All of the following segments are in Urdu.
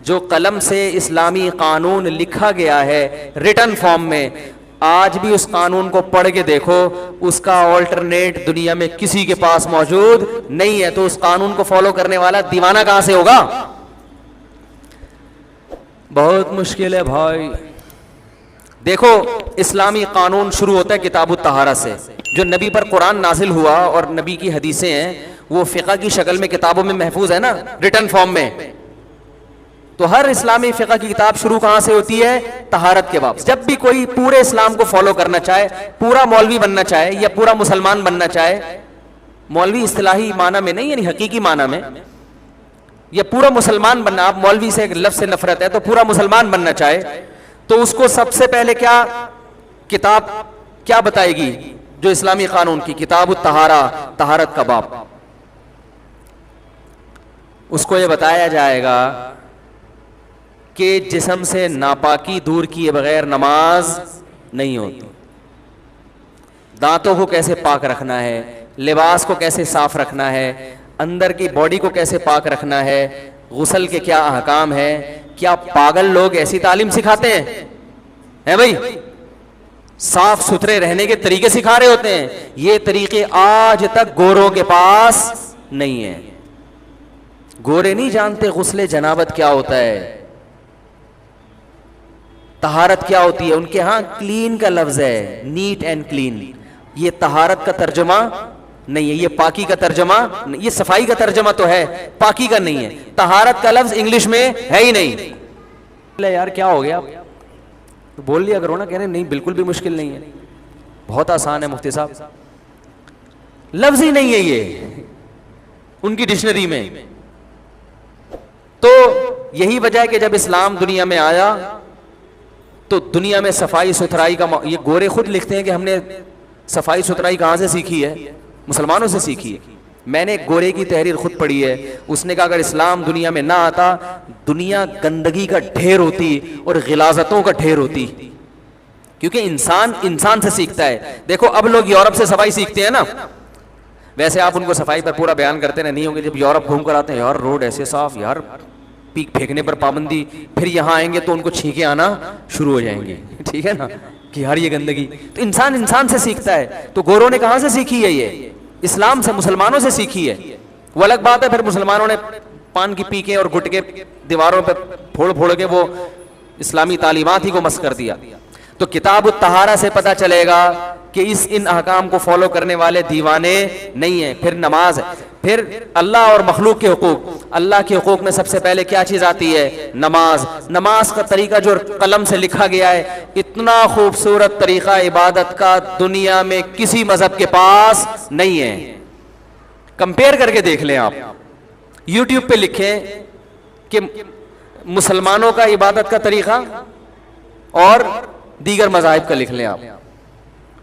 جو قلم سے اسلامی قانون لکھا گیا ہے ریٹن فارم میں، آج بھی اس قانون کو پڑھ کے دیکھو، اس کا آلٹرنیٹ دنیا میں کسی کے پاس موجود نہیں ہے. تو اس قانون کو فالو کرنے والا دیوانہ کہاں سے ہوگا؟ بہت مشکل ہے بھائی. دیکھو اسلامی قانون شروع ہوتا ہے کتاب الطہارہ سے. جو نبی پر قرآن نازل ہوا اور نبی کی حدیثیں ہیں وہ فقہ کی شکل میں کتابوں میں محفوظ ہے نا، ریٹن فارم میں. تو ہر اسلامی فقہ کی کتاب شروع کہاں سے ہوتی ہے؟ طہارت کے باب. جب بھی کوئی پورے اسلام کو فالو کرنا چاہے، پورا مولوی بننا چاہے یا پورا مسلمان بننا چاہے، مولوی اصطلاحی معنی میں نہیں یعنی حقیقی معنی میں، یا پورا مسلمان بننا، آپ مولوی سے ایک لفظ سے نفرت ہے تو پورا مسلمان بننا چاہے تو اس کو سب سے پہلے کیا کتاب کیا بتائے گی؟ جو اسلامی قانون کی کتاب الطہارہ، طہارت کا باب. اس کو یہ بتایا جائے گا کہ جسم سے ناپاکی دور کیے بغیر نماز نہیں ہوتی، دانتوں کو کیسے پاک رکھنا ہے، لباس کو کیسے صاف رکھنا ہے، اندر کی باڈی کو کیسے پاک رکھنا ہے، غسل کے کیا احکام ہے. کیا پاگل لوگ ایسی تعلیم سکھاتے ہیں بھائی؟ صاف ستھرے رہنے کے طریقے سکھا رہے ہوتے ہیں. یہ طریقے آج تک گوروں کے پاس نہیں ہیں. گورے نہیں جانتے غسل جنابت کیا ہوتا ہے، طہارت کیا ہوتی ہے. ان کے ہاں کلین کا لفظ ہے، نیٹ اینڈ کلین. یہ طہارت کا ترجمہ نہیں ہے، یہ پاکی کا ترجمہ، یہ صفائی کا ترجمہ تو ہے، پاکی کا نہیں ہے. طہارت کا لفظ انگلش میں ہے ہی نہیں. یار کیا ہو گیا؟ تو بول لیا کرو نا. کہہ رہے نہیں بالکل بھی مشکل نہیں ہے، بہت آسان ہے مفتی صاحب. لفظ ہی نہیں ہے یہ ان کی ڈکشنری میں. تو یہی وجہ ہے کہ جب اسلام دنیا میں آیا تو دنیا میں صفائی ستھرائی کا یہ گورے خود لکھتے ہیں کہ ہم نے صفائی ستھرائی کہاں سے سیکھی ہے؟ مسلمانوں سے سیکھی ہے. میں نے ایک گورے کی تحریر خود پڑھی ہے، اس نے کہا اگر اسلام دنیا میں نہ آتا دنیا گندگی کا ڈھیر ہوتی اور غلاظتوں کا ڈھیر ہوتی، کیونکہ انسان سے سیکھتا ہے. دیکھو اب لوگ یورپ سے صفائی سیکھتے ہیں نا، ویسے آپ ان کو صفائی پر پورا بیان کرتے نہیں ہوں گے. جب یورپ گھوم کر آتے ہیں یار روڈ ایسے صاف، یار پیک پھینکنے پر پابندی، پھر یہاں آئیں گے تو ان کو چھینکیں آنا شروع ہو جائیں گے. ٹھیک ہے نا کہ یار یہ گندگی. تو انسان سے سیکھتا ہے. تو گوروں نے کہاں سے سیکھی ہے؟ یہ اسلام سے، مسلمانوں سے سیکھی ہے. وہ الگ بات ہے پھر مسلمانوں نے پان کی پیکیں اور گٹکے دیواروں پہ پھوڑ کے وہ اسلامی تعلیمات ہی کو مس کر دیا. تو کتاب الطہارہ سے پتہ چلے گا کہ ان احکام کو فالو کرنے والے دیوانے نہیں ہیں. پھر نماز ہے، پھر اللہ اور مخلوق کے حقوق. اللہ کے حقوق میں سب سے پہلے کیا چیز آتی ہے؟ نماز. نماز کا طریقہ جو قلم سے لکھا گیا ہے، اتنا خوبصورت طریقہ عبادت کا دنیا میں کسی مذہب کے پاس نہیں ہے. کمپیئر کر کے دیکھ لیں آپ، یوٹیوب پہ لکھیں کہ مسلمانوں کا عبادت کا طریقہ اور دیگر مذاہب کا، لکھ لیں آپ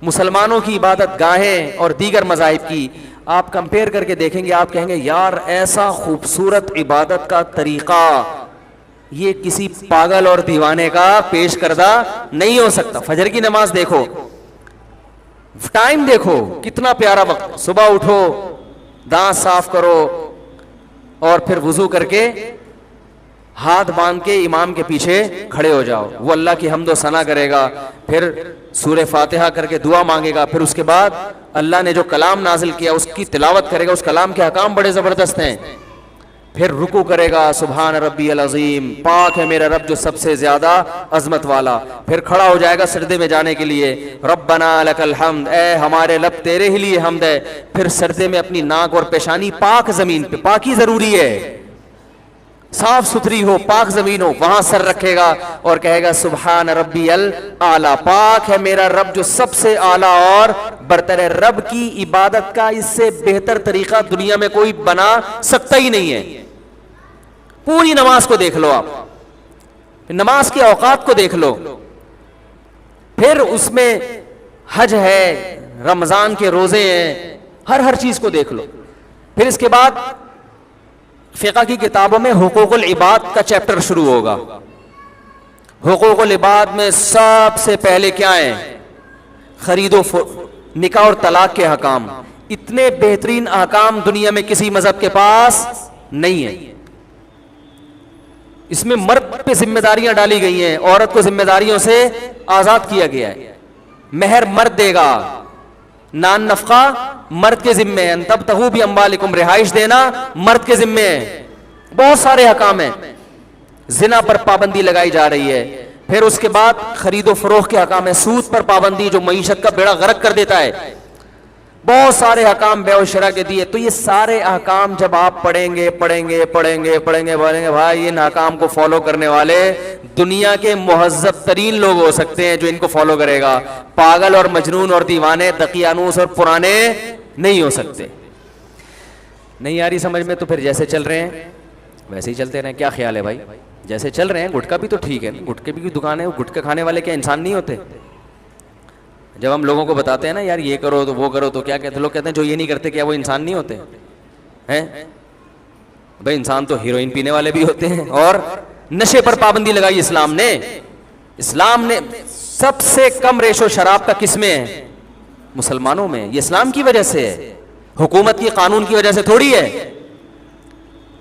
مسلمانوں کی عبادت گاہیں اور دیگر مذاہب کی. آپ کمپیئر کر کے دیکھیں گے، آپ کہیں گے یار ایسا خوبصورت عبادت کا طریقہ یہ کسی پاگل اور دیوانے کا پیش کردہ نہیں ہو سکتا. فجر کی نماز دیکھو، ٹائم دیکھو کتنا پیارا وقت. صبح اٹھو، دانت صاف کرو اور پھر وضو کر کے ہاتھ باندھ کے امام کے پیچھے کھڑے ہو جاؤ. وہ اللہ کی حمد و ثنا کرے گا، پھر سورہ فاتحہ کر کے دعا مانگے گا، پھر اس کے بعد اللہ نے جو کلام نازل کیا اس کی تلاوت کرے گا. اس کلام کے احکام بڑے زبردست ہیں. پھر رکوع کرے گا، سبحان ربی العظیم، پاک ہے میرا رب جو سب سے زیادہ عظمت والا. پھر کھڑا ہو جائے گا سجدے میں جانے کے لیے، ربنا لک الحمد، اے ہمارے رب تیرے ہی لیے حمد ہے. پھر سجدے میں اپنی ناک اور پیشانی پاک زمین پہ، پاکی ضروری ہے، صاف ستھری ہو، پاک زمین ہو، وہاں سر رکھے گا اور کہے گا سبحان ربی الاعلی، پاک ہے میرا رب جو سب سے اعلیٰ اور برتر ہے. رب کی عبادت کا اس سے بہتر طریقہ دنیا میں کوئی بنا سکتا ہی نہیں ہے. پوری نماز کو دیکھ لو آپ، نماز کے اوقات کو دیکھ لو، پھر اس میں حج ہے، رمضان کے روزے ہیں، ہر چیز کو دیکھ لو. پھر اس کے بعد فقہ کی کتابوں میں حقوق العباد کا چیپٹر شروع ہوگا. حقوق العباد میں سب سے پہلے کیا ہیں؟ خرید و نکاح اور طلاق کے احکام. اتنے بہترین احکام دنیا میں کسی مذہب کے پاس نہیں ہے. اس میں مرد پہ ذمہ داریاں ڈالی گئی ہیں، عورت کو ذمہ داریوں سے آزاد کیا گیا ہے. مہر مرد دے گا، نان نفقہ مرد کے ذمے ہے، تبتغوا باموالکم، رہائش دینا مرد کے ذمے ہے. بہت سارے حکام ہیں. زنا پر پابندی لگائی جا رہی ہے. پھر اس کے بعد خرید و فروخت کے حکام ہیں، سود پر پابندی جو معیشت کا بیڑا غرق کر دیتا ہے. بہت سارے حکام بیع و شرع کے دیے. تو یہ سارے احکام جب آپ پڑھیں گے بھائی، ان حکام کو فالو کرنے والے دنیا کے مہذب ترین لوگ ہو سکتے ہیں جو ان کو فالو کرے گا. پاگل اور مجنون اور دیوانے، دقیانوس اور پرانے نہیں ہو سکتے. نہیں آ رہی سمجھ میں؟ تو پھر جیسے چل رہے ہیں ویسے ہی چلتے رہیں. کیا خیال ہے بھائی؟ جیسے چل رہے ہیں. گٹکا بھی تو ٹھیک ہے، گٹکے بھی دکان ہے، گٹکے کھانے والے کیا انسان نہیں ہوتے؟ جب ہم لوگوں کو بتاتے ہیں نا یار یہ کرو تو وہ کرو، تو کیا کہتے ہیں لوگ؟ کہتے ہیں جو یہ نہیں کرتے کیا وہ انسان نہیں ہوتے ہیں؟ بھائی انسان تو ہیروئن پینے والے بھی ہوتے ہیں. اور نشے پر پابندی لگائی اسلام نے. اسلام نے سب سے کم ریشو شراب کا کس میں ہے؟ مسلمانوں میں. یہ اسلام کی وجہ سے ہے، حکومت کی قانون کی وجہ سے تھوڑی ہے.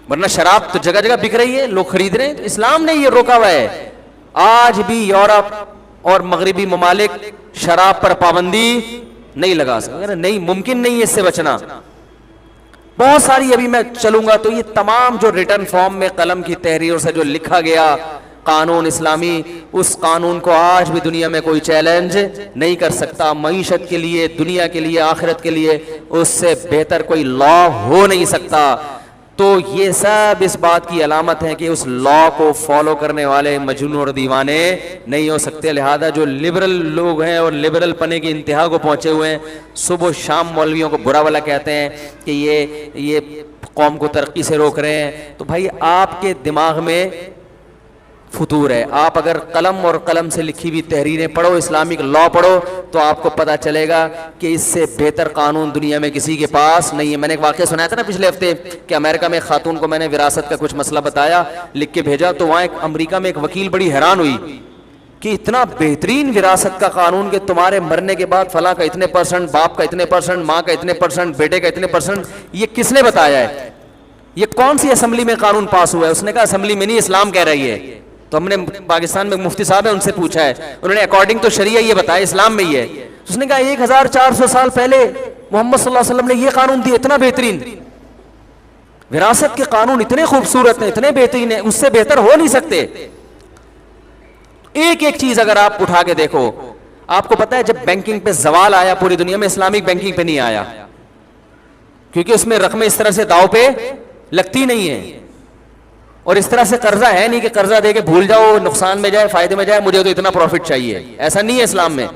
ورنہ شراب تو جگہ جگہ بک رہی ہے، لوگ خرید رہے ہیں. اسلام نے یہ روکا ہوا ہے. آج بھی یورپ اور مغربی ممالک شراب پر پابندی نہیں لگا سکتے. نہیں، ممکن نہیں ہے اس سے بچنا. بہت ساری ابھی میں چلوں گا تو یہ تمام جو ریٹن فارم میں قلم کی تحریر سے جو لکھا گیا قانون اسلامی، اس قانون کو آج بھی دنیا میں کوئی چیلنج نہیں کر سکتا. معیشت کے لیے، دنیا کے لیے، آخرت کے لیے اس سے بہتر کوئی لا ہو نہیں سکتا. تو یہ سب اس بات کی علامت ہے کہ اس لا کو فالو کرنے والے مجنون اور دیوانے نہیں ہو سکتے. لہذا جو لبرل لوگ ہیں اور لبرل پنے کی انتہا کو پہنچے ہوئے ہیں، صبح و شام مولویوں کو برا والا کہتے ہیں کہ یہ قوم کو ترقی سے روک رہے ہیں. تو بھائی آپ کے دماغ میں فطور ہے. آپ اگر قلم اور قلم سے لکھی ہوئی تحریریں پڑھو، اسلامک لا پڑھو، تو آپ کو پتہ چلے گا کہ اس سے بہتر قانون دنیا میں کسی کے پاس نہیں ہے. میں نے ایک واقعہ سنایا تھا نا پچھلے ہفتے کہ امریکہ میں ایک خاتون کو میں نے وراثت کا کچھ مسئلہ بتایا، لکھ کے بھیجا، تو وہاں امریکہ میں ایک وکیل بڑی حیران ہوئی کہ اتنا بہترین وراثت کا قانون کہ تمہارے مرنے کے بعد فلاں کا اتنے پرسنٹ، باپ کا اتنے پرسنٹ، ماں کا اتنے پرسنٹ، بیٹے کا اتنے پرسنٹ، یہ کس نے بتایا ہے؟ یہ کون سی اسمبلی میں قانون پاس ہوا ہے؟ اس نے کہا اسمبلی میں نہیں، اسلام کہہ رہی ہے. تو ہم نے پاکستان میں مفتی صاحب ہیں ان سے پوچھا ہے، انہوں نے اکارڈنگ تو شریعہ یہ بتایا، اسلام میں یہ ہے. اس نے کہا 1400 سال پہلے محمد صلی اللہ علیہ وسلم نے یہ قانون دیا، اتنا بہترین وراثت کے قانون، اتنے خوبصورت ہیں، اتنے بہترین ہیں، اس سے بہتر ہو نہیں سکتے. ایک ایک چیز اگر آپ اٹھا کے دیکھو، آپ کو پتا ہے جب بینکنگ پہ زوال آیا پوری دنیا میں، اسلامک بینکنگ پہ نہیں آیا، کیونکہ اس میں رقمیں اس طرح سے داؤ پہ لگتی نہیں ہیں، اور اس طرح سے قرضہ ہے نہیں کہ قرضہ دے کے بھول جاؤ، نقصان میں جائے فائدے میں جائے، مجھے تو اتنا پروفٹ چاہیے، ایسا نہیں ہے اسلام میں.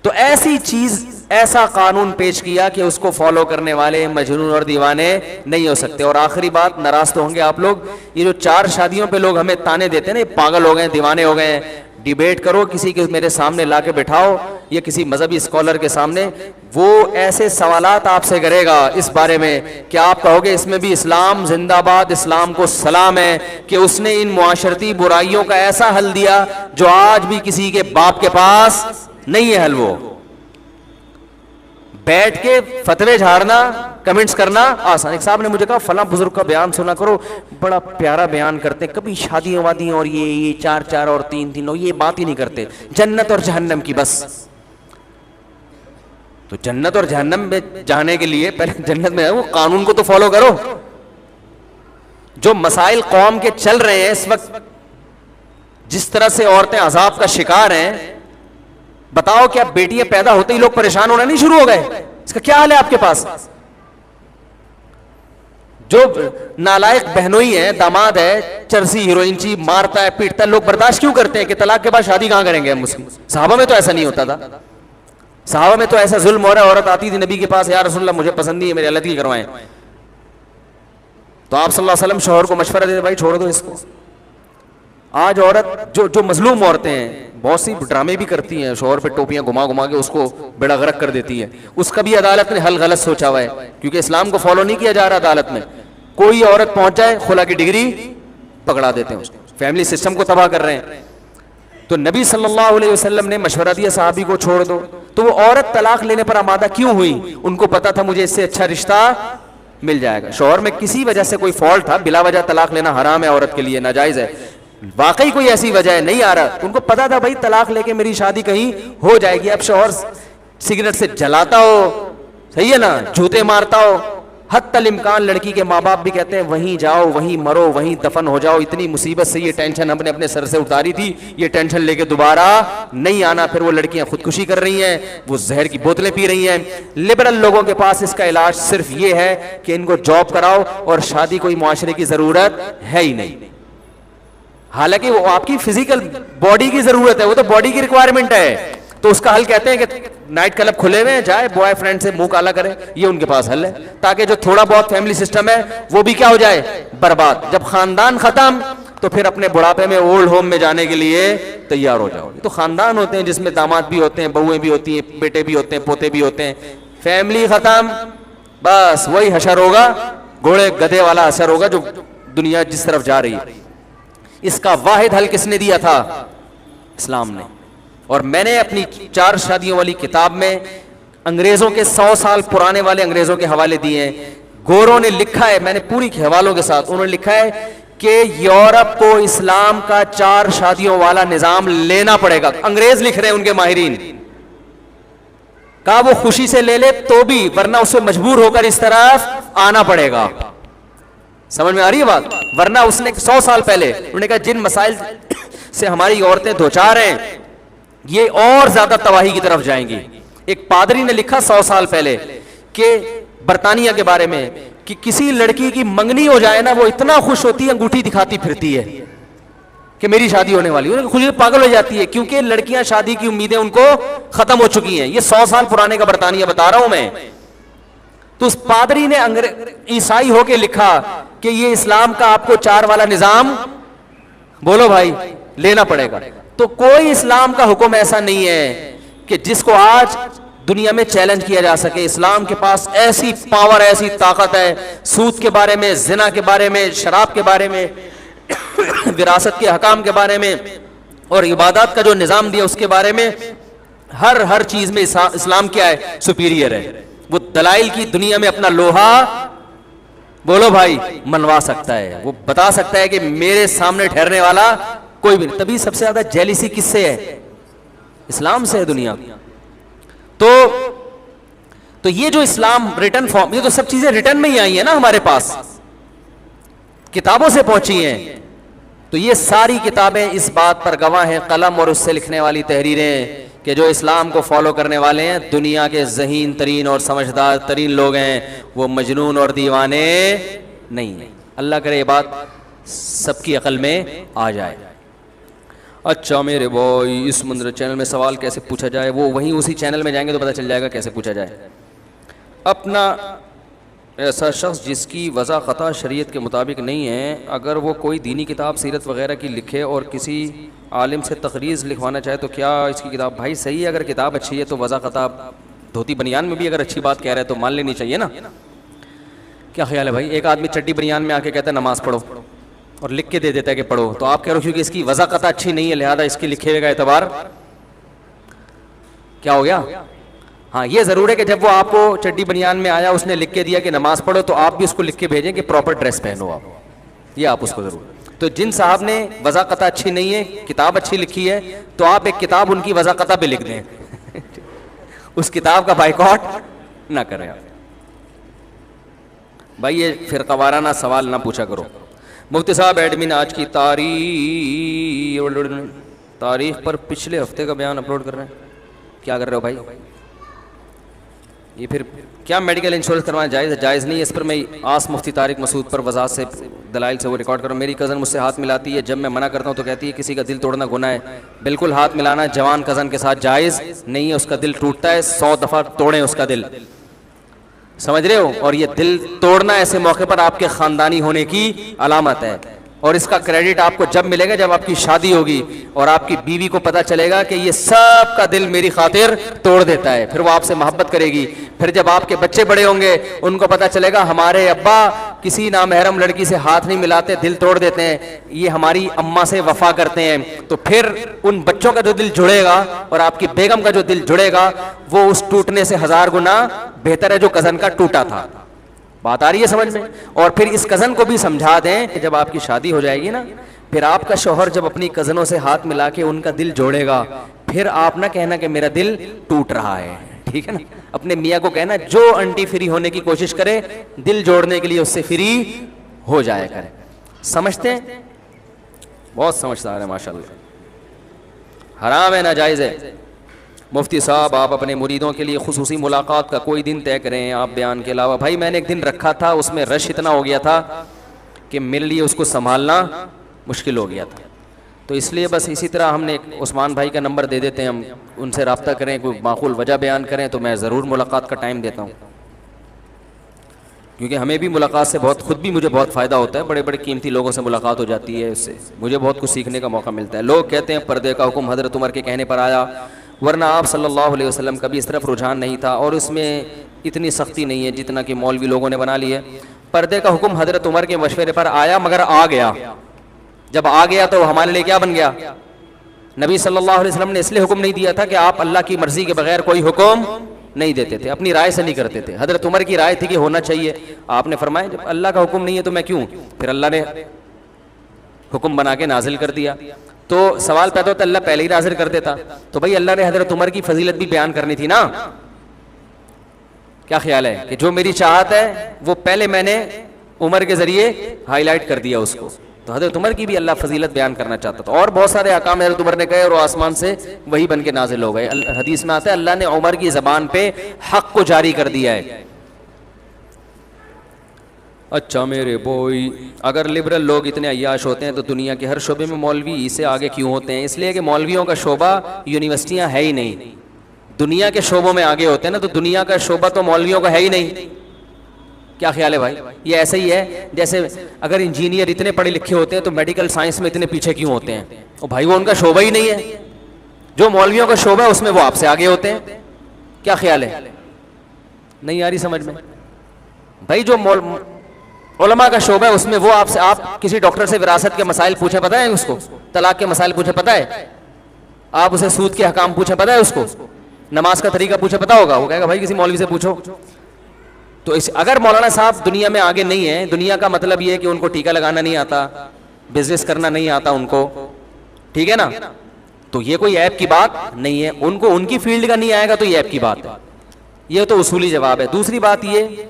تو ایسی چیز، ایسا قانون پیش کیا کہ اس کو فالو کرنے والے مجنون اور دیوانے نہیں ہو سکتے. اور آخری بات، ناراض تو ہوں گے آپ لوگ، یہ جو 4 شادیوں پہ لوگ ہمیں تانے دیتے ہیں نا، یہ پاگل ہو گئے، دیوانے ہو گئے ہیں. ڈیبیٹ کرو، کسی کے میرے سامنے لا کے بٹھاؤ یا کسی مذہبی اسکالر کے سامنے، وہ ایسے سوالات آپ سے کرے گا اس بارے میں کہ آپ کہو گے اس میں بھی اسلام زندہ باد، اسلام کو سلام ہے کہ اس نے ان معاشرتی برائیوں کا ایسا حل دیا جو آج بھی کسی کے باپ کے پاس نہیں ہے حل. وہ بیٹھ کے فتوے جھاڑنا، کمنٹس کرنا آسان. ایک صاحب نے مجھے کہا فلاں بزرگ کا بیان سنا کرو، بڑا پیارا بیان کرتے ہیں، کبھی شادیوں وادیوں اور یہ 4 اور 3 یہ بات ہی نہیں کرتے، جنت اور جہنم کی بس. تو جنت اور جہنم میں جانے کے لیے پہلے جنت میں وہ قانون کو تو فالو کرو. جو مسائل قوم کے چل رہے ہیں اس وقت، جس طرح سے عورتیں عذاب کا شکار ہیں، بتاؤ کیا بیٹیاں پیدا ہوتے ہی لوگ پریشان ہونا نہیں شروع ہو گئے؟ اس کا کیا حل ہے آپ کے پاس؟ جو نالائق بہنوئی ہے، داماد ہے، چرسی ہیروئن چی مارتا ہے، پیٹتا ہے، لوگ برداشت کیوں کرتے ہیں کہ طلاق کے بعد شادی کہاں کریں گے ہم مسلم؟ صحابہ میں تو ایسا نہیں ہوتا تھا. صحابہ میں تو ایسا ظلم ہو رہا ہے، عورت آتی تھی نبی کے پاس، یا رسول اللہ مجھے پسند نہیں ہے، میرے علیحدگی کروائیں. تو آپ صلی اللہ علیہ وسلم شوہر کو مشورہ دیتے بھائی چھوڑ دو اس کو. آج عورت جو مظلوم عورتیں ہیں، بہت سی ڈرامے بھی کرتی ہیں، شوہر پہ ٹوپیاں گھما کے اس کو بیڑا غرق کر دیتی ہے. اس کا بھی عدالت نے حل غلط سوچا ہوا ہے، کیونکہ اسلام کو فالو نہیں کیا جا رہا عدالت میں. کوئی عورت پہنچ جائے، خلا کی ڈگری پکڑا دیتے ہیں، فیملی سسٹم کو تباہ کر رہے ہیں. تو نبی صلی اللہ علیہ وسلم نے مشورہ دیا صحابی کو چھوڑ دو. تو وہ عورت طلاق لینے پر آمادہ کیوں ہوئی؟ ان کو پتا تھا مجھے اس سے اچھا رشتہ مل جائے گا. شوہر میں کسی وجہ سے کوئی فالٹ تھا, بلا وجہ طلاق لینا حرام ہے عورت کے لیے, ناجائز ہے. واقعی کوئی ایسی وجہ ہے, نہیں آ رہا, ان کو پتا تھا بھائی طلاق لے کے میری شادی کہیں ہو جائے گی. اب شوہر سگریٹ سے جلاتا ہو, صحیح ہے نا, جوتے مارتا ہو, حتی الامکان لڑکی کے ماں باپ بھی کہتے ہیں وہیں جاؤ, وہیں مرو, وہیں دفن ہو جاؤ. اتنی مصیبت سے یہ ٹینشن ہم نے اپنے سر سے اتاری تھی, یہ ٹینشن لے کے دوبارہ نہیں آنا. پھر وہ لڑکیاں خودکشی کر رہی ہیں, وہ زہر کی بوتلیں پی رہی ہیں. لبرل لوگوں کے پاس اس کا علاج صرف یہ ہے کہ ان کو جاب کراؤ اور شادی کوئی معاشرے کی ضرورت ہے ہی نہیں. حالانکہ وہ آپ کی فزیکل باڈی کی ضرورت ہے, وہ تو باڈی کی ریکوائرمنٹ ہے. تو اس کا حل کہتے ہیں کہ نائٹ کلب کھلے ہوئے ہیں, جائے بوائے فرینڈ سے منہ کالا کرے, یہ ان کے پاس حل ہے. تاکہ جو تھوڑا بہت فیملی سسٹم ہے وہ بھی کیا ہو جائے, برباد. جب خاندان ختم تو پھر اپنے بڑھاپے میں اولڈ ہوم میں جانے کے لیے تیار ہو جاؤ. تو خاندان ہوتے ہیں جس میں داماد بھی ہوتے ہیں, بہویں بھی ہوتی ہیں, بیٹے بھی ہوتے ہیں, پوتے بھی ہوتے ہیں. فیملی ختم, بس وہی حشر ہوگا, گھوڑے گدھے والا حشر ہوگا جو دنیا جس طرف جا رہی ہے. اس کا واحد حل کس نے دیا تھا؟ اسلام نے. اور میں نے اپنی 4 شادیوں والی کتاب میں انگریزوں کے 100 سال پرانے والے انگریزوں کے حوالے دیے ہیں. گوروں نے لکھا ہے, میں نے پوری حوالوں کے ساتھ, انہوں نے لکھا ہے کہ یورپ کو اسلام کا 4 شادیوں والا نظام لینا پڑے گا. انگریز لکھ رہے ہیں, ان کے ماہرین, کہا وہ خوشی سے لے لے تو بھی, ورنہ اسے مجبور ہو کر اس طرف آنا پڑے گا. سمجھ میں آ رہی ہے بات؟ ورنہ اس نے 100 سال پہلے انہوں نے کہا جن مسائل سے ہماری عورتیں دوچار ہیں یہ اور زیادہ تباہی کی طرف جائیں گی. ایک پادری نے لکھا 100 سال پہلے کہ برطانیہ کے بارے میں کہ کسی لڑکی کی منگنی ہو جائے نا, وہ اتنا خوش ہوتی ہے, انگوٹھی دکھاتی پھرتی ہے کہ میری شادی ہونے والی ہے, خوشی سے پاگل ہو جاتی ہے, کیونکہ لڑکیاں شادی کی امیدیں ان کو ختم ہو چکی ہیں. یہ 100 سال پرانے کا برطانیہ بتا رہا ہوں میں. تو اس پادری نے عیسائی ہو کے لکھا کہ یہ اسلام کا آپ کو 4 والا نظام, بولو بھائی, لینا پڑے گا. تو کوئی اسلام کا حکم ایسا نہیں ہے کہ جس کو آج دنیا میں چیلنج کیا جا سکے. اسلام کے پاس ایسی پاور, ایسی طاقت ہے, سود کے بارے میں, زنا کے بارے میں, شراب کے بارے میں, وراثت کے حکام کے بارے میں, اور عبادات کا جو نظام دیا اس کے بارے میں, ہر چیز میں اسلام کیا ہے, سپیریئر ہے. وہ دلائل کی دنیا میں اپنا لوہا, بولو بھائی, منوا سکتا ہے. وہ بتا سکتا ہے کہ میرے سامنے ٹھہرنے والا کوئی بھی نہیں. تبھی سب سے زیادہ جیلیسی کس سے ہے؟ اسلام سے ہے دنیا. تو یہ جو اسلام ریٹن فارم, یہ تو سب چیزیں ریٹن میں ہی آئی ہیں نا, ہمارے پاس کتابوں سے پہنچی ہیں. تو یہ ساری کتابیں اس بات پر گواہ ہیں, قلم اور اس سے لکھنے والی تحریریں, کہ جو اسلام کو فالو کرنے والے ہیں دنیا کے ذہین ترین اور سمجھدار ترین لوگ ہیں, وہ مجنون اور دیوانے نہیں ہیں. اللہ کرے یہ بات سب کی عقل میں آ جائے. اچھا میرے بھائی, اس منظر چینل میں سوال کیسے پوچھا جائے؟ وہ وہیں اسی چینل میں جائیں گے تو پتہ چل جائے گا کیسے پوچھا جائے. اپنا ایسا شخص جس کی وضع خطا شریعت کے مطابق نہیں ہے, اگر وہ کوئی دینی کتاب سیرت وغیرہ کی لکھے اور کسی عالم سے تخریج لکھوانا چاہے تو کیا اس کی کتاب بھائی صحیح ہے؟ اگر کتاب اچھی ہے تو وضع خطا دھوتی بنیان میں بھی اگر اچھی بات کہہ رہا ہے تو مان لینی چاہیے نا. کیا خیال ہے بھائی؟ ایک آدمی چٹی بنیان میں آ کے کہتا ہے نماز پڑھو اور لکھ کے دے دیتا ہے کہ پڑھو, تو آپ کہہ رہے ہو کیونکہ اس کی وضع خطا اچھی نہیں ہے لہذا اس کے لکھے ہوئے کا اعتبار کیا ہو گیا؟ ہاں یہ ضرور ہے کہ جب وہ آپ کو چڈی بنیان میں آیا, اس نے لکھ کے دیا کہ نماز پڑھو, تو آپ بھی اس کو لکھ کے بھیجیں کہ پراپر ڈریس پہنو آپ, یہ آپ اس کو ضرور. تو جن صاحب نے وضع قطع اچھی نہیں ہے, کتاب اچھی لکھی ہے, تو آپ ایک کتاب ان کی وضع قطع پہ لکھ دیں, اس کتاب کا بائیکاٹ نہ کریں آپ. بھائی یہ فرقہ وارانہ سوال نہ پوچھا کرو. مفتی صاحب ایڈمن آج کی تاریخ پر پچھلے ہفتے کا بیان اپلوڈ کر رہے ہیں, کیا کر رہے ہو بھائی؟ یہ پھر کیا میڈیکل انشورنس کروانا جائز ہے؟ جائز نہیں ہے. اس پر میں آس مفتی طارق مسعود پر وضاحت سے دلائل سے وہ ریکارڈ کروں. میری کزن مجھ سے ہاتھ ملاتی ہے, جب میں منع کرتا ہوں تو کہتی ہے کسی کا دل توڑنا گناہ ہے. بالکل ہاتھ ملانا جوان کزن کے ساتھ جائز نہیں ہے, اس کا دل ٹوٹتا ہے, 100 دفعہ توڑیں اس کا دل, سمجھ رہے ہو؟ اور یہ دل توڑنا ایسے موقع پر آپ کے خاندانی ہونے کی علامت ہے, اور اس کا کریڈٹ آپ کو جب ملے گا جب آپ کی شادی ہوگی اور آپ کی بیوی کو پتہ چلے گا کہ یہ سب کا دل میری خاطر توڑ دیتا ہے, پھر وہ آپ سے محبت کرے گی. پھر جب آپ کے بچے بڑے ہوں گے ان کو پتہ چلے گا ہمارے ابا کسی نامحرم لڑکی سے ہاتھ نہیں ملاتے, دل توڑ دیتے ہیں, یہ ہماری اماں سے وفا کرتے ہیں. تو پھر ان بچوں کا جو دل جڑے گا اور آپ کی بیگم کا جو دل جڑے گا وہ اس ٹوٹنے سے 1000 گنا بہتر ہے جو کزن کا ٹوٹا تھا. بات آ رہی ہے سمجھ میں؟ اور پھر اس کزن کو بھی سمجھا دیں کہ جب آپ کی شادی ہو جائے گی نا، پھر آپ کا شوہر جب اپنی کزنوں سے ہاتھ ملا کے ان کا دل جوڑے گا، پھر آپ نہ کہنا کہ میرا دل ٹوٹ رہا ہے، ٹھیک ہے نا؟ اپنے میاں کو کہنا جو انٹی فری ہونے کی کوشش کرے دل جوڑنے کے لیے اس سے فری ہو جایا کرے. سمجھتے ہیں؟ بہت سمجھدار ہے ماشاءاللہ. حرام ہے، ناجائز ہے. مفتی صاحب آپ اپنے مریدوں کے لیے خصوصی ملاقات کا کوئی دن طے کریں آپ بیان کے علاوہ. بھائی میں نے ایک دن رکھا تھا، اس میں رش اتنا ہو گیا تھا کہ میرے لیے اس کو سنبھالنا مشکل ہو گیا تھا، تو اس لیے بس اسی طرح ہم نے عثمان بھائی کا نمبر دے دیتے ہیں، ہم ان سے رابطہ کریں، کوئی معقول وجہ بیان کریں تو میں ضرور ملاقات کا ٹائم دیتا ہوں، کیونکہ ہمیں بھی ملاقات سے خود بھی مجھے بہت فائدہ ہوتا ہے. بڑے بڑے قیمتی لوگوں سے ملاقات ہو جاتی ہے، اس سے مجھے بہت کچھ سیکھنے کا موقع ملتا ہے. لوگ کہتے ہیں پردے کا حکم حضرت عمر کے کہنے پر آیا، ورنہ آپ صلی اللہ علیہ وسلم کا بھی اس طرف رجحان نہیں تھا اور اس میں اتنی سختی نہیں ہے جتنا کہ مولوی لوگوں نے بنا لی ہے. پردے کا حکم حضرت عمر کے مشورے پر آیا، مگر آ گیا. جب آ گیا تو ہمارے لیے کیا بن گیا؟ نبی صلی اللہ علیہ وسلم نے اس لیے حکم نہیں دیا تھا کہ آپ اللہ کی مرضی کے بغیر کوئی حکم نہیں دیتے تھے، اپنی رائے سے نہیں کرتے تھے. حضرت عمر کی رائے تھی کہ ہونا چاہیے. آپ نے فرمایا جب اللہ کا حکم نہیں ہے تو میں کیوں؟ پھر اللہ نے حکم بنا کے نازل کر دیا. تو سوال پیدا ہوتا ہے اللہ پہلے ہی نازل کر دیتا تو بھائی اللہ نے حضرت عمر کی فضیلت بھی بیان کرنی تھی نا. کیا خیال ہے کہ جو میری چاہت ہے وہ پہلے میں نے عمر کے ذریعے ہائی لائٹ کر دیا اس کو، تو حضرت عمر کی بھی اللہ فضیلت بیان کرنا چاہتا تھا. اور بہت سارے احکام حضرت عمر نے کہے اور آسمان سے وہی بن کے نازل ہو گئے. حدیث میں آتا ہے اللہ نے عمر کی زبان پہ حق کو جاری کر دیا ہے. اچھا میرے بوئی، اگر لبرل لوگ اتنے عیاش ہوتے ہیں تو دنیا کے ہر شعبے میں مولوی سے آگے کیوں ہوتے ہیں؟ اس لیے کہ مولویوں کا شعبہ یونیورسٹیاں ہے ہی نہیں. دنیا کے شعبوں میں آگے ہوتے ہیں نا، تو دنیا کا شعبہ تو مولویوں کا ہے ہی نہیں. کیا خیال ہے بھائی؟ یہ ایسا ہی ہے جیسے اگر انجینئر اتنے پڑھے لکھے ہوتے ہیں تو میڈیکل سائنس میں اتنے پیچھے کیوں ہوتے ہیں؟ اور بھائی وہ ان کا شعبہ ہی نہیں ہے. جو مولویوں کا شعبہ ہے اس میں وہ آپ سے آگے ہوتے ہیں. کیا خیال ہے؟ نہیں آ رہی سمجھ میں؟ بھائی جو علماء کا شعبہ ہے اس میں وہ آپ کسی ڈاکٹر سے وراثت کے مسائل پوچھیں پتہ ہے اس کو؟ طلاق کے مسائل پوچھیں پتہ ہے؟ آپ اسے سود کے حکام پوچھیں پتہ ہے اس کو؟ نماز کا طریقہ پوچھیں پتہ ہوگا؟ وہ کہے گا بھائی کسی مولوی سے پوچھو. تو اگر مولانا صاحب دنیا میں آگے نہیں ہیں، دنیا کا مطلب یہ ہے کہ ان کو ٹیکہ لگانا نہیں آتا، بزنس کرنا نہیں آتا ان کو، ٹھیک ہے نا، تو یہ کوئی عیب کی بات نہیں ہے. ان کو ان کی فیلڈ کا نہیں آئے گا تو یہ عیب کی بات ہے. یہ تو اصولی جواب ہے. دوسری بات یہ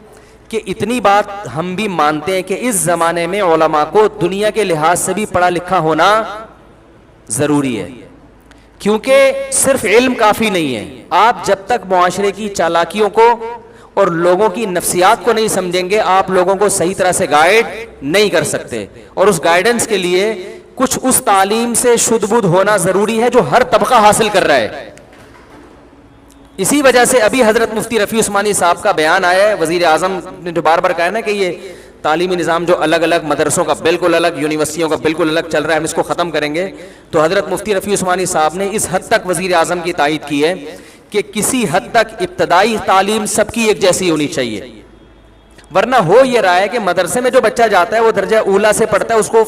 کہ اتنی بات ہم بھی مانتے ہیں کہ اس زمانے میں علماء کو دنیا کے لحاظ سے بھی پڑھا لکھا ہونا ضروری ہے، کیونکہ صرف علم کافی نہیں ہے. آپ جب تک معاشرے کی چالاکیوں کو اور لوگوں کی نفسیات کو نہیں سمجھیں گے آپ لوگوں کو صحیح طرح سے گائیڈ نہیں کر سکتے. اور اس گائیڈنس کے لیے کچھ اس تعلیم سے شدھ بدھ ہونا ضروری ہے جو ہر طبقہ حاصل کر رہا ہے. اسی وجہ سے ابھی حضرت مفتی رفیع عثمانی صاحب کا بیان آیا ہے، وزیر اعظم نے جو بار بار کہا نا کہ یہ تعلیمی نظام جو الگ الگ مدرسوں کا بالکل الگ، یونیورسٹیوں کا بالکل الگ چل رہا ہے، ہم اس کو ختم کریں گے. تو حضرت مفتی رفیع عثمانی صاحب نے اس حد تک وزیر اعظم کی تائید کی ہے کہ کسی حد تک ابتدائی تعلیم سب کی ایک جیسی ہونی چاہیے. ورنہ ہو یہ رہا ہے کہ مدرسے میں جو بچہ جاتا ہے وہ درجہ اولا سے پڑھتا ہے، اس کو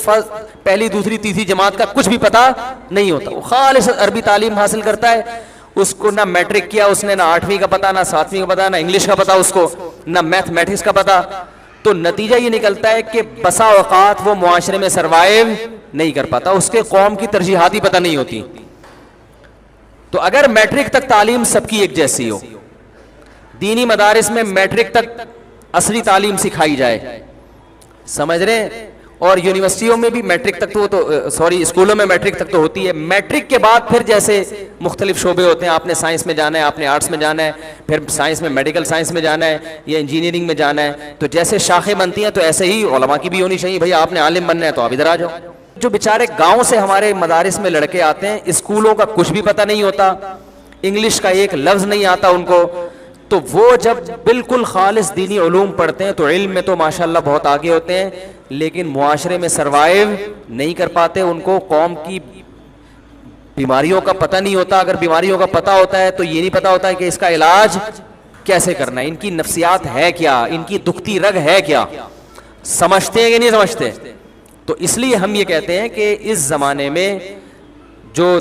پہلی دوسری تیسری جماعت کا کچھ بھی پتہ نہیں ہوتا. وہ خالص عربی تعلیم حاصل کرتا ہے، اس کو نہ میٹرک کیا اس نے، نہ 8ویں کا پتہ، نہ 7ویں کا پتہ، نہ انگلش کا پتہ اس کو، نہ میتھمیٹکس کا پتہ. تو نتیجہ یہ نکلتا ہے کہ بسا اوقات وہ معاشرے میں سروائیو نہیں کر پاتا، اس کے قوم کی ترجیحات ہی پتہ نہیں ہوتی. تو اگر میٹرک تک تعلیم سب کی ایک جیسی ہو، دینی مدارس میں میٹرک تک اصلی تعلیم سکھائی جائے، سمجھ رہے ہیں، اور یونیورسٹیوں میں بھی میٹرک تک اسکولوں میں میٹرک تک تو ہوتی ہے. میٹرک کے بعد پھر جیسے مختلف شعبے ہوتے ہیں، آپ نے سائنس میں جانا ہے، آپ نے آرٹس میں جانا ہے، پھر سائنس میں میڈیکل سائنس میں جانا ہے یا انجینئرنگ میں جانا ہے، تو جیسے شاخیں بنتی ہیں تو ایسے ہی علماء کی بھی ہونی چاہیے. بھئی آپ نے عالم بننا ہے تو آپ ادھر آ جاؤ. جو بیچارے گاؤں سے ہمارے مدارس میں لڑکے آتے ہیں، اسکولوں کا کچھ بھی پتہ نہیں ہوتا، انگلش کا ایک لفظ نہیں آتا ان کو، تو وہ جب بالکل خالص دینی علوم پڑھتے ہیں تو علم میں تو ماشاءاللہ بہت آگے ہوتے ہیں، لیکن معاشرے میں سروائیو نہیں کر پاتے. ان کو قوم کی بیماریوں کا پتہ نہیں ہوتا. اگر بیماریوں کا پتہ ہوتا ہے تو یہ نہیں پتہ ہوتا ہے کہ اس کا علاج کیسے کرنا ہے، ان کی نفسیات ہے کیا، ان کی دکھتی رگ ہے کیا، سمجھتے ہیں کہ نہیں سمجھتے. تو اس لیے ہم یہ کہتے ہیں کہ اس زمانے میں جو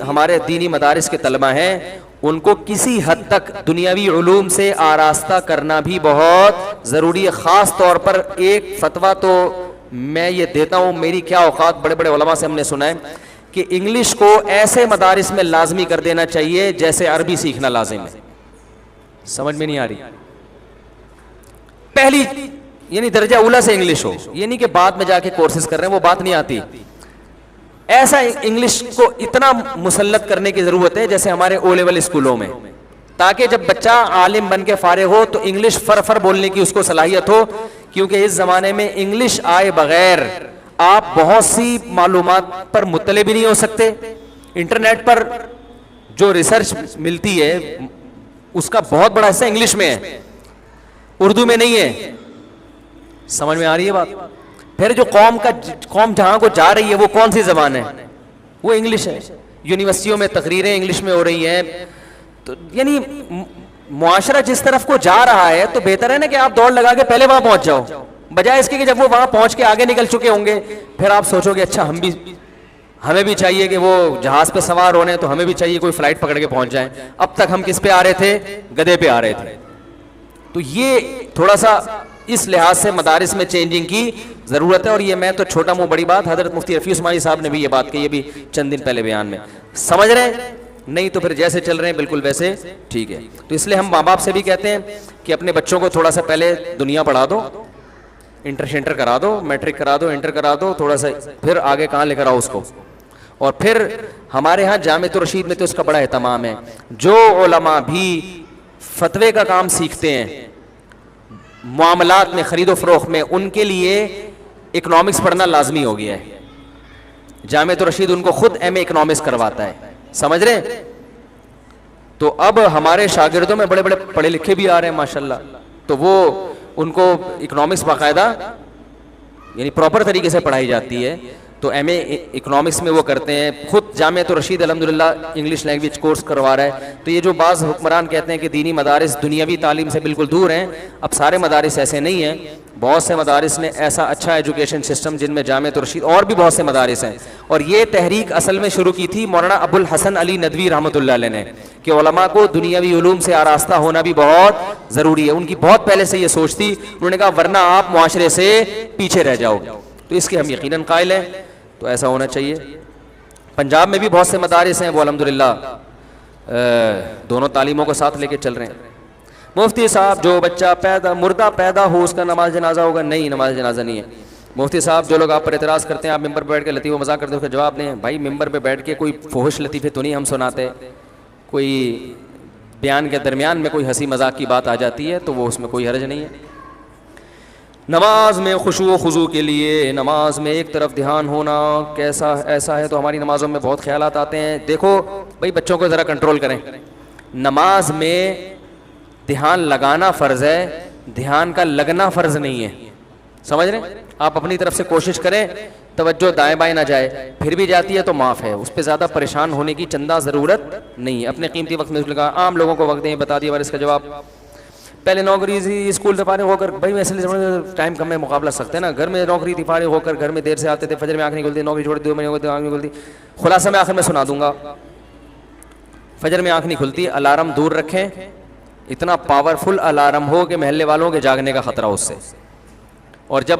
ہمارے دینی مدارس کے طلبہ ہیں ان کو کسی حد تک دنیاوی علوم سے آراستہ کرنا بھی بہت ضروری ہے. خاص طور پر ایک فتویٰ تو میں یہ دیتا ہوں, میری کیا اوقات, بڑے بڑے علماء سے ہم نے سنا ہے کہ انگلش کو ایسے مدارس میں لازمی کر دینا چاہیے جیسے عربی سیکھنا لازم ہے. سمجھ میں نہیں آ رہی؟ پہلی یعنی درجہ اولا سے انگلش ہو, یہ نہیں کہ بعد میں جا کے کورسز کر رہے ہیں, وہ بات نہیں آتی. ایسا انگلش کو اتنا مسلط کرنے کی ضرورت ہے جیسے ہمارے او لیول اسکولوں میں, تاکہ جب بچہ عالم بن کے فارغ ہو تو انگلش فر بولنے کی اس کو صلاحیت ہو. کیونکہ اس زمانے میں انگلش آئے بغیر آپ بہت سی معلومات پر مطلع بھی نہیں ہو سکتے. انٹرنیٹ پر جو ریسرچ ملتی ہے اس کا بہت بڑا حصہ انگلش میں ہے, اردو میں نہیں ہے. سمجھ میں آ رہی ہے بات؟ پھر جو قوم جہاں کو جا رہی ہے وہ کون سی زبان ہے؟ وہ انگلش ہے. یونیورسٹیوں میں تقریریں انگلش میں ہو رہی ہیں. تو یعنی معاشرہ جس طرف کو جا رہا ہے تو بہتر ہے نا کہ آپ دوڑ لگا کے پہلے وہاں پہنچ جاؤ, بجائے اس کے کہ جب وہ وہاں پہنچ کے آگے نکل چکے ہوں گے پھر آپ سوچو گے اچھا ہمیں بھی چاہیے کہ وہ جہاز پہ سوار ہونے تو ہمیں بھی چاہیے کوئی فلائٹ پکڑ کے پہنچ جائیں. اب تک ہم کس پہ آ رہے تھے؟ گدھے پہ آ رہے تھے. تو یہ تھوڑا سا اس لحاظ سے مدارس میں چینجنگ کی ضرورت ہے. اور یہ میں تو چھوٹا منہ بڑی بات, حضرت مفتی رفیع عثمانی صاحب نے بھی یہ بات کہی ہے بھی چند دن پہلے بیان میں. سمجھ رہے ہیں؟ نہیں تو پھر جیسے چل رہے ہیں بالکل ویسے ٹھیک ہے. تو اس لیے ہم ماں باپ سے بھی کہتے ہیں کہ اپنے بچوں کو تھوڑا سا پہلے دنیا پڑھا دو, انٹر کرا دو, میٹرک کرا دو, انٹر کرا دو, تھوڑا سا پھر آگے کہاں لے کر آؤ اس کو. اور پھر ہمارے ہاں جامعۃ الرشید میں تو اس کا بڑا اہتمام ہے. جو علماء بھی فتوے کا کام سیکھتے ہیں معاملات میں, خرید و فروخت میں, ان کے لیے اکنامکس پڑھنا لازمی ہو گیا ہے. جامعۃ الرشید ان کو خود ایم اے اکنامکس کرواتا ہے. سمجھ رہے ہیں؟ تو اب ہمارے شاگردوں میں بڑے بڑے پڑھے لکھے بھی آ رہے ہیں ماشاءاللہ, تو وہ ان کو اکنامکس باقاعدہ یعنی پراپر طریقے سے پڑھائی جاتی ہے. تو ایم اے اکنامکس میں وہ کرتے ہیں. خود جامعۃ الرشید الحمدللہ انگلش لینگویج کورس کروا رہا ہے. تو یہ جو بعض حکمران کہتے ہیں کہ دینی مدارس دنیاوی تعلیم سے بالکل دور ہیں, اب سارے مدارس ایسے نہیں ہیں. بہت سے مدارس نے ایسا اچھا ایجوکیشن سسٹم جن میں جامعۃ الرشید اور بھی بہت سے مدارس ہیں. اور یہ تحریک اصل میں شروع کی تھی مولانا ابو الحسن علی ندوی رحمۃ اللہ علیہ نے, کہ علماء کو دنیاوی علوم سے آراستہ ہونا بھی بہت ضروری ہے. ان کی بہت پہلے سے یہ سوچ تھی. انہوں نے کہا ورنہ آپ معاشرے سے پیچھے رہ جاؤ. تو اس کے ہم یقیناً قائل ہیں. تو ایسا ہونا چاہیے. پنجاب میں بھی بہت سے مدارس ہیں, وہ الحمدللہ دونوں تعلیموں کو ساتھ لے کے چل رہے ہیں. مفتی صاحب جو بچہ مردہ پیدا ہو اس کا نماز جنازہ ہوگا؟ نہیں, نماز جنازہ نہیں ہے. مفتی صاحب جو لوگ آپ پر اعتراض کرتے ہیں آپ ممبر پہ بیٹھ کے لطیفہ مذاق کرتے ہیں, اس کا جواب دیں. بھائی ممبر پہ بیٹھ کے کوئی فحش لطیفے تو نہیں ہم سناتے, کوئی بیان کے درمیان میں کوئی ہنسی مذاق کی بات آ جاتی ہے تو وہ اس میں کوئی حرج نہیں ہے. نماز میں خشوع و خضوع کے لیے نماز میں ایک طرف دھیان ہونا کیسا ایسا ہے؟ تو ہماری نمازوں میں بہت خیالات آتے ہیں. دیکھو بھائی بچوں کو ذرا کنٹرول کریں. نماز میں دھیان لگانا فرض ہے, دھیان کا لگنا فرض نہیں ہے. سمجھ رہے ہیں؟ آپ اپنی طرف سے کوشش کریں توجہ دائیں بائیں نہ جائے, پھر بھی جاتی ہے تو معاف ہے, اس پہ زیادہ پریشان ہونے کی چندہ ضرورت نہیں ہے. اپنے قیمتی وقت میں لگا عام لوگوں کو وقت دیں, بتا دیا. اور اس کا جواب پہلے نوکری تھی اسکول سے فارغ ہو کر, بھائی ویسے ٹائم کم ہے مقابلہ سکتے ہیں نا, گھر میں نوکری تھی فارغ ہو کر گھر میں دیر سے آتے تھے, فجر میں آنکھ نہیں کھلتی, نوکری چھوڑ دی 2 مہینے ہوتے آنکھ نہیں کھلتی. خلاصہ میں آخر میں سنا دوں گا. فجر میں آنکھ نہیں کھلتی, الارم دور رکھیں, اتنا پاورفل الارم ہو کہ محلے والوں کے جاگنے کا خطرہ اس سے. اور جب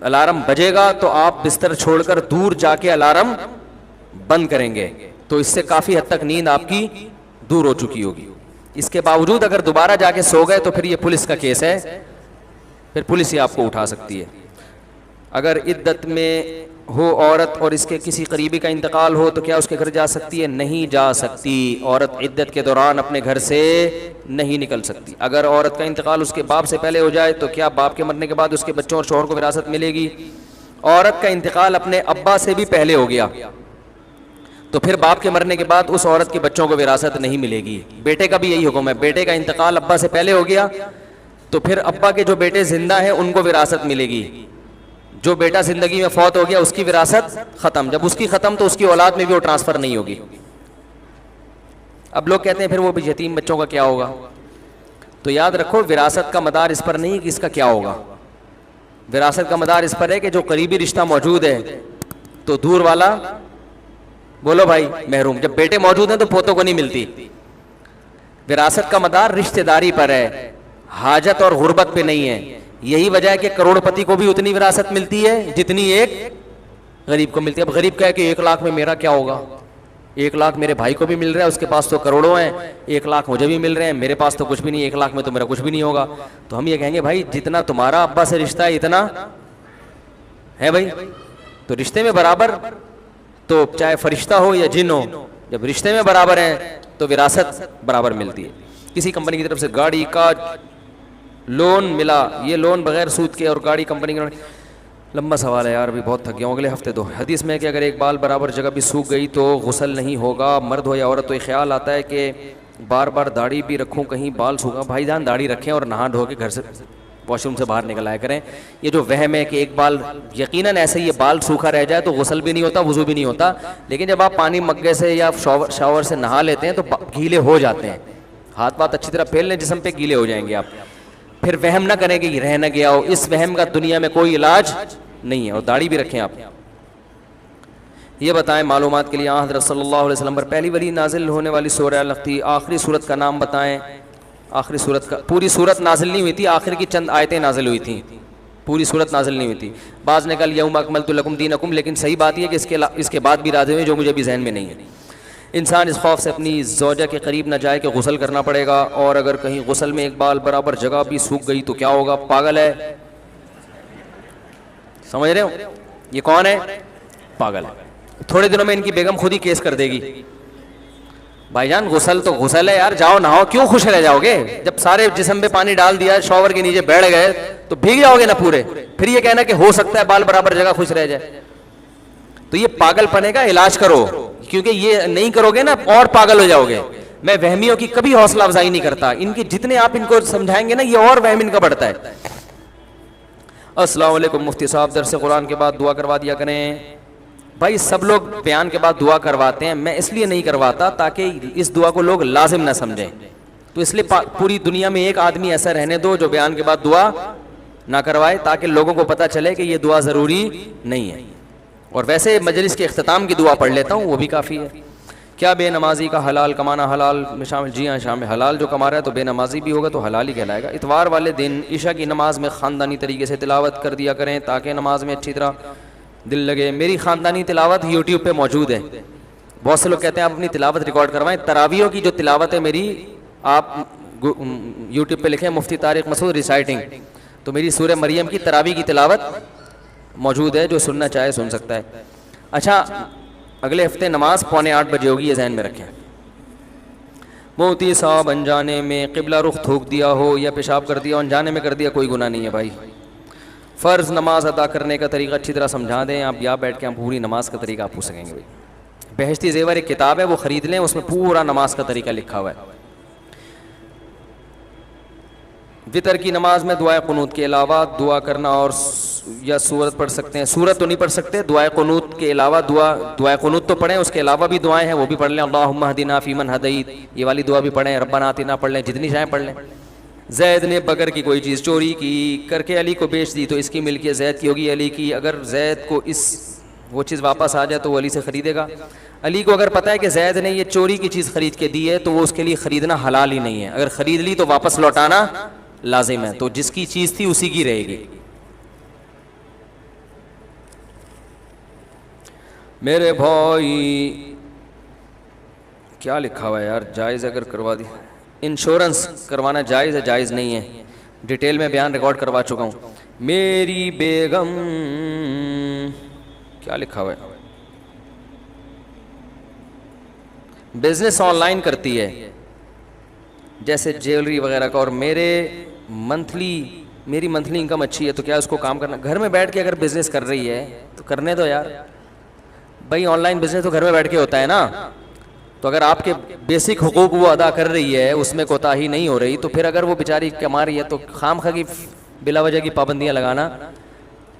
الارم بجے گا تو آپ بستر چھوڑ کر دور جا کے الارم بند کریں گے, تو اس سے کافی حد تک نیند آپ کی دور ہو چکی ہوگی. اس کے باوجود اگر دوبارہ جا کے سو گئے تو پھر یہ پولیس کا کیس ہے, پھر پولیس ہی آپ کو اٹھا سکتی ہے. اگر عدت میں ہو عورت اور اس کے کسی قریبی کا انتقال ہو تو کیا اس کے گھر جا سکتی ہے؟ نہیں جا سکتی. عورت عدت کے دوران اپنے گھر سے نہیں نکل سکتی. اگر عورت کا انتقال اس کے باپ سے پہلے ہو جائے تو کیا باپ کے مرنے کے بعد اس کے بچوں اور شوہر کو وراثت ملے گی؟ عورت کا انتقال اپنے ابا سے بھی پہلے ہو گیا تو پھر باپ کے مرنے کے بعد اس عورت کے بچوں کو وراثت نہیں ملے گی. بیٹے کا بھی یہی حکم ہے, بیٹے کا انتقال ابا سے پہلے ہو گیا تو پھر ابا کے جو بیٹے زندہ ہیں ان کو وراثت ملے گی. جو بیٹا زندگی میں فوت ہو گیا اس کی وراثت ختم. جب اس کی ختم تو اس کی اولاد میں بھی وہ ٹرانسفر نہیں ہوگی. اب لوگ کہتے ہیں پھر وہ بھی یتیم بچوں کا کیا ہوگا؟ تو یاد رکھو وراثت کا مدار اس پر نہیں کہ اس کا کیا ہوگا. وراثت کا مدار اس پر ہے کہ جو قریبی رشتہ موجود ہے تو دور والا بولو بھائی محروم. جب بیٹے موجود ہیں تو پوتوں کو نہیں ملتی, وراثت کا مدار رشتہ داری پر ہے, حاجت اور غربت پہ نہیں ہے. یہی وجہ ہے کہ کروڑ پتی کو بھی اتنی وراثت ملتی ہے جتنی ایک غریب کو ملتی ہے. اب غریب کہے کہ 1 لاکھ میں میرا کیا ہوگا, 1 لاکھ میرے بھائی کو بھی مل رہا ہے, اس کے پاس تو کروڑوں ہیں, 1 لاکھ مجھے بھی مل رہے ہیں, میرے پاس تو کچھ بھی نہیں, 1 لاکھ میں تو میرا کچھ بھی نہیں ہوگا. تو ہم یہ کہیں گے بھائی جتنا تمہارا ابا سے رشتہ ہے اتنا ہے بھائی, تو رشتے میں برابر, تو چاہے فرشتہ ہو یا جن ہو, جب رشتے میں برابر ہیں تو وراثت برابر ملتی ہے. کسی کمپنی کی طرف سے گاڑی کا لون ملا, یہ لون بغیر سود کے, اور گاڑی کمپنی کا, لمبا سوال ہے یار, بھی بہت تھک گیا ہوں, اگلے ہفتے دو. حدیث میں ہے کہ اگر ایک بال برابر جگہ بھی سوکھ گئی تو غسل نہیں ہوگا, مرد ہو یا عورت. تو یہ خیال آتا ہے کہ بار بار داڑھی بھی رکھوں, کہیں بال سوکھا. بھائی جان داڑھی رکھیں اور نہا دھو کے گھر سے واش روم سے باہر نکل آیا کریں. یہ جو وہم ہے کہ ایک بال, یقیناً ایسے یہ بال سوکھا رہ جائے تو غسل بھی نہیں ہوتا, وضو بھی نہیں ہوتا, لیکن جب آپ پانی مگے سے یا شاور سے نہا لیتے ہیں تو گیلے ہو جاتے ہیں. ہاتھ بات اچھی طرح پھیل لیں, جسم پہ گیلے ہو جائیں گے آپ. پھر وہم نہ کریں کہ رہ نہ گیا ہو, اس وہم کا دنیا میں کوئی علاج نہیں ہے. اور داڑھی بھی رکھیں آپ. یہ بتائیں معلومات کے لیے, حضرت صلی اللہ علیہ وسلم پر پہلی ولی نازل ہونے والی سورہ الق تھی, آخری سورت کا نام بتائیں. آخری سورت کا, پوری سورت نازل نہیں ہوئی تھی, آخر کی چند آیتیں نازل ہوئی تھیں, پوری سورت نازل نہیں ہوئی تھی. بعض نے کہا الیوم اکملت لکم دینکم, لیکن صحیح بات یہ کہ اس کے بعد بھی راضی ہوئے, جو مجھے بھی ذہن میں نہیں ہے. انسان اس خوف سے اپنی زوجہ کے قریب نہ جائے کہ غسل کرنا پڑے گا, اور اگر کہیں غسل میں ایک بال برابر جگہ بھی سوکھ گئی تو کیا ہوگا. پاگل ہے, سمجھ رہے ہو, یہ کون ہے, پاگل ہے. تھوڑے دنوں میں ان کی بیگم خود ہی کیس کر دے گی. بھائی جان غسل تو غسل ہے یار, جاؤ نہاؤ, کیوں خوش رہ جاؤ گے. جب سارے جسم پہ پانی ڈال دیا, شاور کے نیچے بیٹھ گئے تو بھیگ جاؤ گے نا پورے. پھر یہ کہنا کہ ہو سکتا ہے بال برابر جگہ خوش رہ جائے, تو یہ پاگل پنے کا علاج کرو, کیونکہ یہ نہیں کرو گے نا اور پاگل ہو جاؤ گے. میں وہمیوں کی کبھی حوصلہ افزائی نہیں کرتا, ان کی جتنے آپ ان کو سمجھائیں گے نا یہ اور وہم ان کا بڑھتا ہے. السلام علیکم مفتی صاحب, درس قرآن کے بعد دعا کروا دیا کریں. بھائی سب لوگ بیان کے بعد دعا کرواتے ہیں, میں اس لیے نہیں کرواتا تاکہ اس دعا کو لوگ لازم نہ سمجھیں. تو اس لیے پوری دنیا میں ایک آدمی ایسا رہنے دو جو بیان کے بعد دعا نہ کروائے, تاکہ لوگوں کو پتہ چلے کہ یہ دعا ضروری نہیں ہے. اور ویسے مجلس کے اختتام کی دعا پڑھ لیتا ہوں, وہ بھی کافی ہے. کیا بے نمازی کا حلال کمانا حلال میں شامل؟ جی ہاں شامل. حلال جو کما رہا ہے تو بے نمازی بھی ہوگا تو حلال ہی کہلائے گا. اتوار والے دن عشاء کی نماز میں خاندانی طریقے سے تلاوت کر دیا کریں تاکہ نماز میں اچھی طرح دل لگے. میری خاندانی تلاوت یوٹیوب پہ موجود ہے. بہت سے لوگ کہتے ہیں آپ اپنی تلاوت ریکارڈ کروائیں. تراویحوں کی جو تلاوت ہے میری, آپ یوٹیوب پہ لکھیں مفتی طارق مسعود ریسائٹنگ, تو میری سورہ مریم کی تراویح کی تلاوت موجود ہے, جو سننا چاہے سن سکتا ہے. اچھا, اگلے ہفتے نماز 7:45 ہوگی, یہ ذہن میں رکھیں. مفتی صاحب انجانے میں قبلہ رخ تھوک دیا ہو یا پیشاب کر دیا ہو, انجانے میں کر دیا کوئی گناہ نہیں ہے بھائی. فرض نماز ادا کرنے کا طریقہ اچھی طرح سمجھا دیں آپ, یا بیٹھ کے ہم پوری نماز کا طریقہ آپ پوچھ سکیں گے. بھائی بہشتی زیور ایک کتاب ہے, وہ خرید لیں, اس میں پورا نماز کا طریقہ لکھا ہوا ہے. وطر کی نماز میں دعائے قنوت کے علاوہ دعا کرنا اور یا سورت پڑھ سکتے ہیں. سورت تو نہیں پڑھ سکتے, دعائے قنوت کے علاوہ دعائے قنوت تو پڑھیں, اس کے علاوہ بھی دعائیں ہیں وہ بھی پڑھ لیں. اللہم اہدنا فیمن ہدیت, یہ والی دعا بھی پڑھیں. ربنا آتنا پڑھ لیں, جتنی چاہیں پڑھ لیں. زید نے بکر کی کوئی چیز چوری کی کر کے علی کو بیچ دی تو اس کی ملکیت زید کی ہوگی علی کی. اگر زید کو وہ چیز واپس آ جائے تو وہ علی سے خریدے گا. علی کو اگر پتہ ہے کہ زید نے یہ چوری کی چیز خرید کے دی ہے تو وہ اس کے لیے خریدنا حلال ہی نہیں ہے. اگر خرید لی تو واپس لوٹانا لازم ہے, تو جس کی چیز تھی اسی کی رہے گی. میرے بھائی کیا لکھا ہوا ہے یار, جائز اگر کروا دی. انشورنس کروانا جائز ہے, جائز نہیں ہے, ڈیٹیل میں بیان ریکارڈ کروا چکا ہوں. میری بیگم کیا لکھا ہوا ہے, بزنس آن لائن کرتی ہے جیسے جیولری وغیرہ کا, اور میری منتھلی انکم اچھی ہے, تو کیا اس کو کام کرنا؟ گھر میں بیٹھ کے اگر بزنس کر رہی ہے تو کرنے دو یار. بھائی آن لائن بزنس تو گھر میں بیٹھ کے ہوتا ہے نا, تو اگر آپ کے بیسک حقوق وہ ادا کر رہی ہے, اس میں کوتاہی نہیں ہو رہی, تو پھر اگر وہ بیچاری کما رہی ہے تو خام خواہ کی بلا وجہ کی پابندیاں لگانا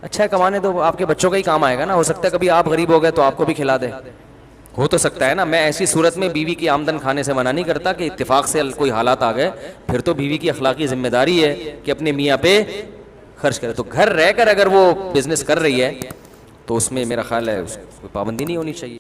اچھا ہے. کمانے دو, آپ کے بچوں کا ہی کام آئے گا نا. ہو سکتا ہے کبھی آپ غریب ہو گئے تو آپ کو بھی کھلا دے, ہو تو سکتا ہے نا. میں ایسی صورت میں بیوی کی آمدن کھانے سے منع نہیں کرتا کہ اتفاق سے کوئی حالات آ گئے, پھر تو بیوی کی اخلاقی ذمہ داری ہے کہ اپنے میاں پہ خرچ کرے. تو گھر رہ کر اگر وہ بزنس کر رہی ہے تو اس میں میرا خیال ہے کوئی پابندی نہیں ہونی چاہیے.